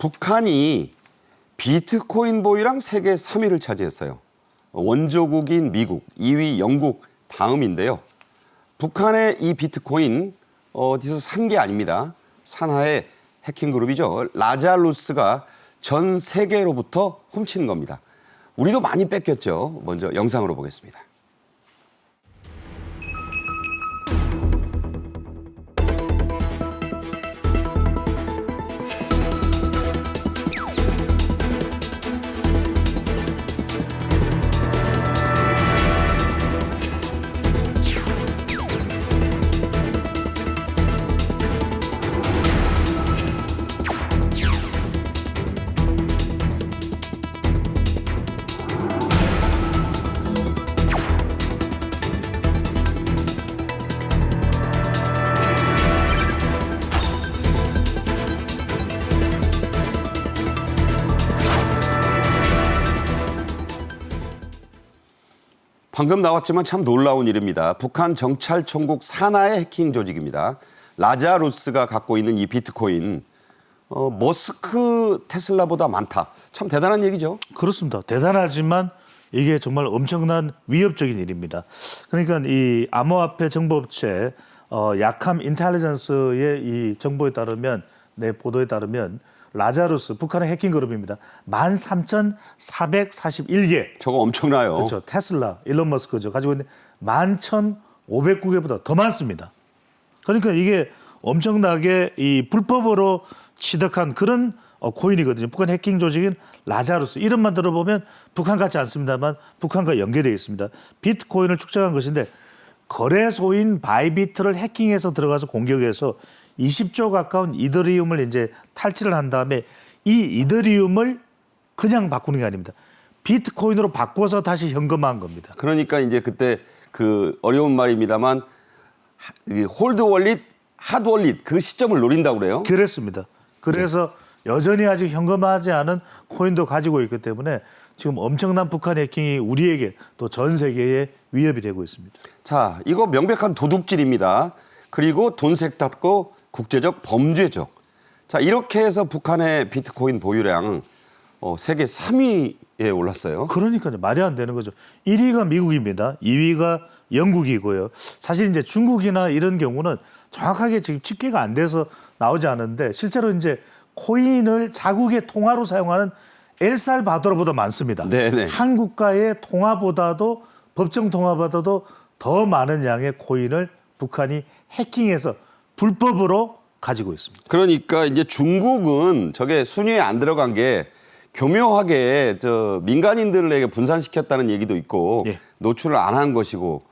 북한이 비트코인 보유량 세계 3위를 차지했어요. 원조국인 미국, 2위 영국 다음인데요. 북한의 이 비트코인 어디서 산 게 아닙니다. 산하의 해킹 그룹이죠. 라자루스가 전 세계로부터 훔친 겁니다. 우리도 많이 뺏겼죠. 먼저 영상으로 보겠습니다. 방금 나왔지만 참 놀라운 일입니다. 북한 정찰총국 산하의 해킹 조직입니다. 라자루스가 갖고 있는 이 비트코인, 머스크 테슬라보다 많다. 참 대단한 얘기죠. 그렇습니다. 대단하지만 이게 정말 엄청난 위협적인 일입니다. 그러니까 이 암호화폐 정보업체 야캄 인텔리전스의 이 정보에 따르면, 내 보도에 따르면 라자루스, 북한의 해킹 그룹입니다. 13,441개. 저거 엄청나요. 그렇죠. 테슬라, 일론 머스크죠. 가지고 있는 11,509개보다 더 많습니다. 그러니까 이게 엄청나게 이 불법으로 취득한 그런 코인이거든요. 북한 해킹 조직인 라자루스. 이름만 들어보면 북한 같지 않습니다만 북한과 연계되어 있습니다. 비트코인을 축적한 것인데 거래소인 바이비트를 해킹해서 들어가서 공격해서 20조 가까운 이더리움을 이제 탈취를 한 다음에 이 이더리움을 그냥 바꾸는 게 아닙니다. 비트코인으로 바꿔서 다시 현금화한 겁니다. 그러니까 이제 그때 그 어려운 말입니다만 홀드 월릿, 핫 월릿 그 시점을 노린다고 그래요. 그랬습니다. 그래서 여전히 아직 현금화하지 않은 코인도 가지고 있기 때문에 지금 엄청난 북한 해킹이 우리에게 또 전 세계에 위협이 되고 있습니다. 자, 이거 명백한 도둑질입니다. 그리고 돈 세탁도 국제적 범죄죠. 자, 이렇게 해서 북한의 비트코인 보유량 세계 3위에 올랐어요. 그러니까요. 말이 안 되는 거죠. 1위가 미국입니다. 2위가 영국이고요. 사실 이제 중국이나 이런 경우는 정확하게 지금 집계가 안 돼서 나오지 않는데 실제로 이제 코인을 자국의 통화로 사용하는 엘살바도르보다 많습니다. 네네. 한국과의 통화보다도 법정 통화보다도 더 많은 양의 코인을 북한이 해킹해서 불법으로 가지고 있습니다. 그러니까 이제 중국은 저게 순위에 안 들어간 게 교묘하게 민간인들에게 분산시켰다는 얘기도 있고 노출을 안 한 것이고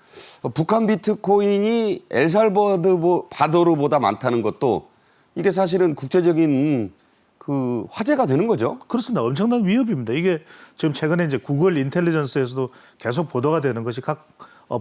북한 비트코인이 엘살바도르보다 많다는 것도 이게 사실은 국제적인 그 화제가 되는 거죠. 그렇습니다. 엄청난 위협입니다. 이게 지금 최근에 이제 구글 인텔리전스에서도 계속 보도가 되는 것이 각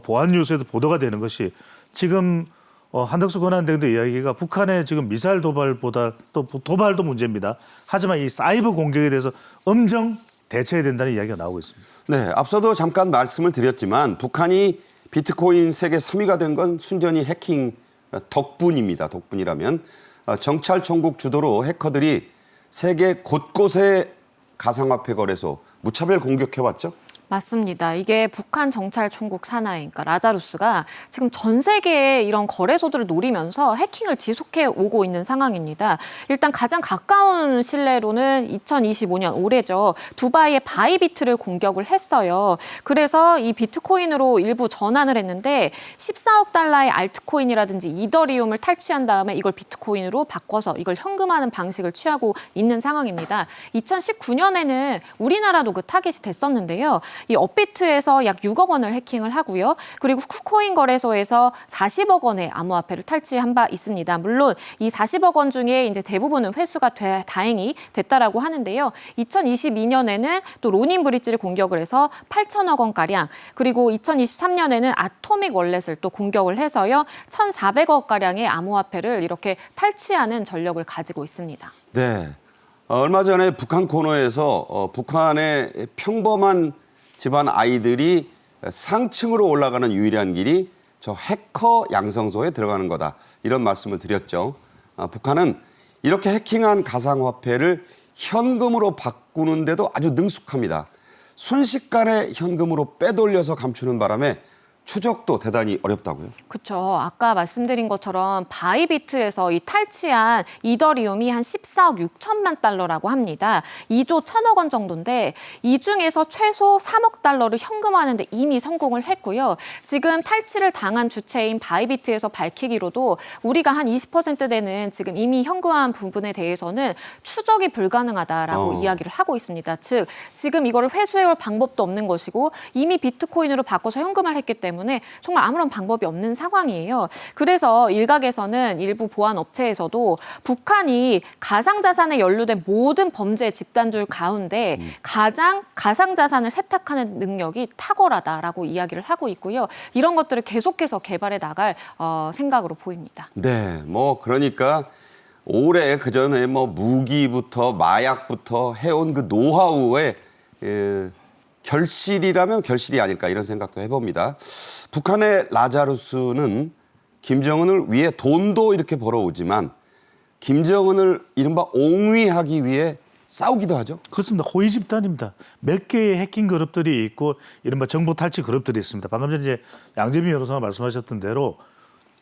보안 뉴스에도 보도가 되는 것이 지금 한덕수 권한대행도 이야기가 북한의 지금 미사일 도발보다 또 도발도 문제입니다. 하지만 이 사이버 공격에 대해서 엄정 대처해야 된다는 이야기가 나오고 있습니다. 네, 앞서도 잠깐 말씀을 드렸지만 북한이 비트코인 세계 3위가 된 건 순전히 해킹 덕분입니다. 덕분이라면 정찰총국 주도로 해커들이 세계 곳곳에 가상화폐 거래소 무차별 공격해왔죠. 맞습니다. 이게 북한 정찰총국 산하에, 그러니까 라자루스가 지금 전 세계에 이런 거래소들을 노리면서 해킹을 지속해 오고 있는 상황입니다. 일단 가장 가까운 신뢰로는 2025년 올해죠. 두바이의 바이비트를 공격을 했어요. 그래서 이 비트코인으로 일부 전환을 했는데 14억 달러의 알트코인이라든지 이더리움을 탈취한 다음에 이걸 비트코인으로 바꿔서 이걸 현금화하는 방식을 취하고 있는 상황입니다. 2019년에는 우리나라도 그 타겟이 됐었는데요. 이 업비트에서 약 6억 원을 해킹을 하고요. 그리고 쿠코인 거래소에서 40억 원의 암호화폐를 탈취한 바 있습니다. 물론 이 40억 원 중에 이제 대부분은 회수가 다행히 됐다라고 하는데요. 2022년에는 또 로닌 브릿지를 공격을 해서 8천억 원가량, 그리고 2023년에는 아토믹 월렛을 또 공격을 해서요. 1,400억 가량의 암호화폐를 이렇게 탈취하는 전력을 가지고 있습니다. 네. 얼마 전에 북한 코너에서 북한의 평범한 집안 아이들이 상층으로 올라가는 유일한 길이 저 해커 양성소에 들어가는 거다. 이런 말씀을 드렸죠. 북한은 이렇게 해킹한 가상화폐를 현금으로 바꾸는데도 아주 능숙합니다. 순식간에 현금으로 빼돌려서 감추는 바람에 추적도 대단히 어렵다고요? 그렇죠. 아까 말씀드린 것처럼 바이비트에서 이 탈취한 이더리움이 한 14억 6천만 달러라고 합니다. 2조 1천억 원 정도인데 이 중에서 최소 3억 달러를 현금화하는 데 이미 성공을 했고요. 지금 탈취를 당한 주체인 바이비트에서 밝히기로도 우리가 한 20% 되는 지금 이미 현금화한 부분에 대해서는 추적이 불가능하다라고 이야기를 하고 있습니다. 즉 지금 이거를 회수해올 방법도 없는 것이고 이미 비트코인으로 바꿔서 현금화를 했기 때문에 정말 아무런 방법이 없는 상황이에요. 그래서 일각에서는 일부 보안 업체에서도 북한이 가상자산에 연루된 모든 범죄 집단줄 가운데 가장 가상자산을 세탁하는 능력이 탁월하다라고 이야기를 하고 있고요. 이런 것들을 계속해서 개발해 나갈 생각으로 보입니다. 네, 뭐 그러니까 올해 그 전에 뭐 무기부터 마약부터 해온 그 노하우의 결실이라면 결실이 아닐까 이런 생각도 해봅니다. 북한의 라자루스는 김정은을 위해 돈도 이렇게 벌어오지만 김정은을 이른바 옹위하기 위해 싸우기도 하죠. 그렇습니다. 호위 집단입니다. 몇 개의 해킹 그룹들이 있고 이른바 정보 탈취 그룹들이 있습니다. 방금 전에 이제 양재민 변호사가 말씀하셨던 대로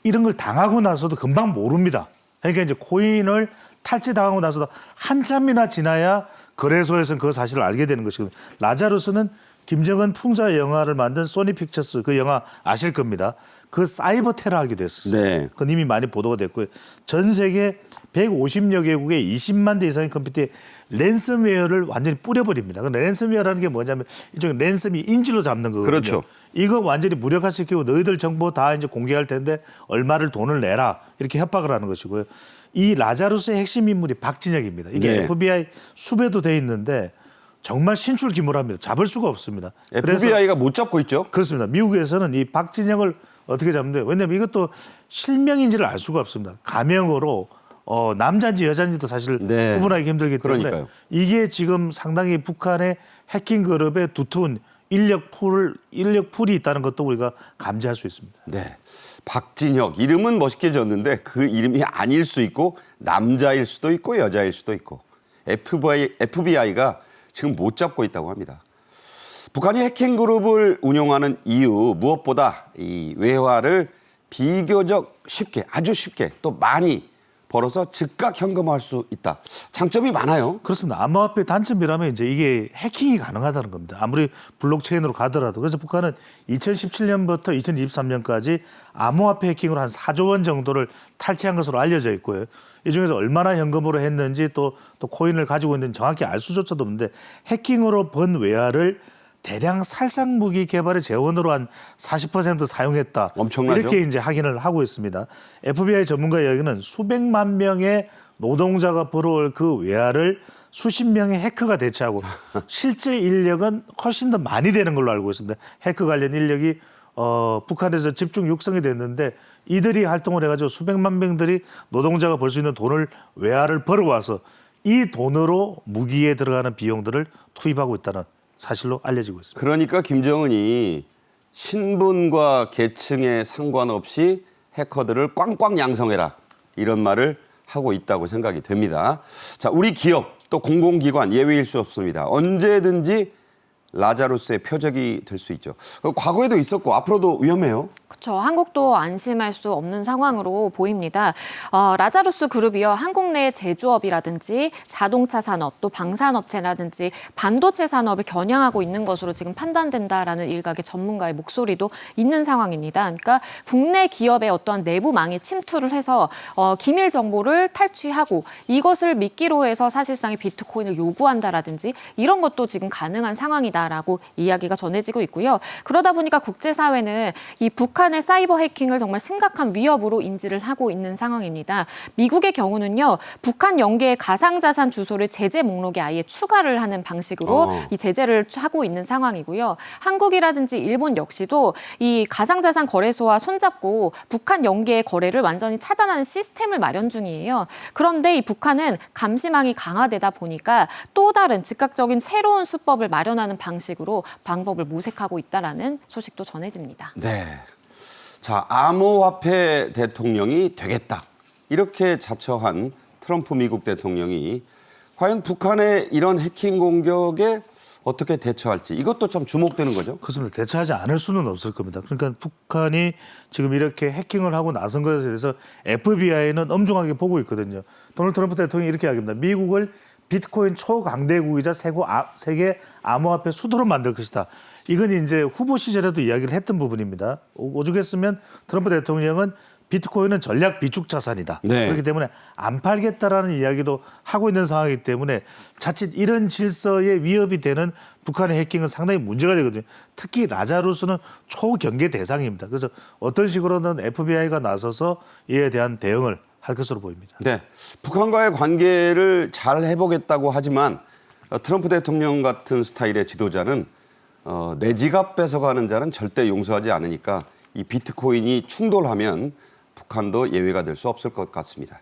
이런 걸 당하고 나서도 금방 모릅니다. 그러니까 이제 코인을 탈취당하고 나서도 한참이나 지나야 거래소에서는 그 사실을 알게 되는 것이거든요. 라자루스는 김정은 풍자 영화를 만든 소니 픽처스 그 영화 아실 겁니다. 그 사이버 테러하기도 했었어요. 네. 그건 이미 많이 보도가 됐고요. 전 세계 150여 개국의 20만 대 이상의 컴퓨터에 랜섬웨어를 완전히 뿌려버립니다. 그 랜섬웨어라는 게 뭐냐면 이쪽에 랜섬이 인질로 잡는 거거든요. 그렇죠. 이거 완전히 무력화시키고 너희들 정보 다 이제 공개할 텐데 얼마를 돈을 내라 이렇게 협박을 하는 것이고요. 이 라자루스의 핵심 인물이 박진혁입니다. 이게 네. FBI 수배도 돼 있는데 정말 신출귀몰합니다. 잡을 수가 없습니다. 그래서 FBI가 못 잡고 있죠. 그렇습니다. 미국에서는 이 박진영을 어떻게 잡는데 왜냐하면 이것도 실명인지를 알 수가 없습니다. 가명으로 남자인지 여자인지도 사실 네. 구분하기 힘들기 때문에 그러니까요. 이게 지금 상당히 북한의 해킹 그룹의 두터운 인력 풀이 있다는 것도 우리가 감지할 수 있습니다. 네. 박진혁 이름은 멋있게 졌는데 그 이름이 아닐 수 있고 남자일 수도 있고 여자일 수도 있고 FBI가 지금 못 잡고 있다고 합니다. 북한이 해킹 그룹을 운영하는 이유 무엇보다 이 외화를 비교적 쉽게 아주 쉽게 또 많이 벌어서 즉각 현금화할 수 있다. 장점이 많아요. 그렇습니다. 암호화폐 단점이라면 이제 이게 해킹이 가능하다는 겁니다. 아무리 블록체인으로 가더라도. 그래서 북한은 2017년부터 2023년까지 암호화폐 해킹으로 한 4조 원 정도를 탈취한 것으로 알려져 있고요. 이 중에서 얼마나 현금으로 했는지 또 코인을 가지고 있는지 정확히 알 수조차도 없는데 해킹으로 번 외화를 대량 살상 무기 개발의 재원으로 한 40% 사용했다. 엄청나죠. 이렇게 이제 확인을 하고 있습니다. FBI 전문가 이야기는 수백만 명의 노동자가 벌어올 그 외화를 수십 명의 해커가 대체하고 실제 인력은 훨씬 더 많이 되는 걸로 알고 있습니다. 해커 관련 인력이 북한에서 집중 육성이 됐는데 이들이 활동을 해가지고 수백만 명들이 노동자가 벌 수 있는 돈을 외화를 벌어와서 이 돈으로 무기에 들어가는 비용들을 투입하고 있다는 사실로 알려지고 있습니다. 그러니까 김정은이 신분과 계층에 상관없이 해커들을 꽝꽝 양성해라 이런 말을 하고 있다고 생각이 됩니다. 자, 우리 기업 또 공공기관 예외일 수 없습니다. 언제든지 라자루스의 표적이 될 수 있죠. 과거에도 있었고 앞으로도 위험해요. 그렇죠. 한국도 안심할 수 없는 상황으로 보입니다. 라자루스 그룹이요. 한국 내 제조업이라든지 자동차 산업, 또 방산업체라든지 반도체 산업을 겨냥하고 있는 것으로 지금 판단된다라는 일각의 전문가의 목소리도 있는 상황입니다. 그러니까 국내 기업의 어떠한 내부망에 침투를 해서 기밀 정보를 탈취하고 이것을 미끼로 해서 사실상의 비트코인을 요구한다라든지 이런 것도 지금 가능한 상황이다라고 이야기가 전해지고 있고요. 그러다 보니까 국제사회는 이 북한의 사이버 해킹을 정말 심각한 위협으로 인지를 하고 있는 상황입니다. 미국의 경우는요. 북한 연계의 가상자산 주소를 제재 목록에 아예 추가를 하는 방식으로 이 제재를 하고 있는 상황이고요. 한국이라든지 일본 역시도 이 가상자산 거래소와 손잡고 북한 연계의 거래를 완전히 차단하는 시스템을 마련 중이에요. 그런데 이 북한은 감시망이 강화되다 보니까 또 다른 즉각적인 새로운 수법을 마련하는 방식으로 방법을 모색하고 있다라는 소식도 전해집니다. 네. 자, 암호화폐 대통령이 되겠다. 이렇게 자처한 트럼프 미국 대통령이 과연 북한의 이런 해킹 공격에 어떻게 대처할지 이것도 참 주목되는 거죠. 그렇습니다. 대처하지 않을 수는 없을 겁니다. 그러니까 북한이 지금 이렇게 해킹을 하고 나선 것에 대해서 FBI는 엄중하게 보고 있거든요. 도널드 트럼프 대통령이 이렇게 이야기합니다. 미국을 비트코인 초강대국이자 세계 암호화폐 수도로 만들 것이다. 이건 이제 후보 시절에도 이야기를 했던 부분입니다. 오죽했으면 트럼프 대통령은 비트코인은 전략 비축 자산이다. 네. 그렇기 때문에 안 팔겠다라는 이야기도 하고 있는 상황이기 때문에 자칫 이런 질서에 위협이 되는 북한의 해킹은 상당히 문제가 되거든요. 특히 라자루스는 초경계 대상입니다. 그래서 어떤 식으로는 FBI가 나서서 이에 대한 대응을 할 것으로 보입니다. 네, 북한과의 관계를 잘 해보겠다고 하지만 트럼프 대통령 같은 스타일의 지도자는 내 지갑 뺏어가는 자는 절대 용서하지 않으니까 이 비트코인이 충돌하면 북한도 예외가 될 수 없을 것 같습니다.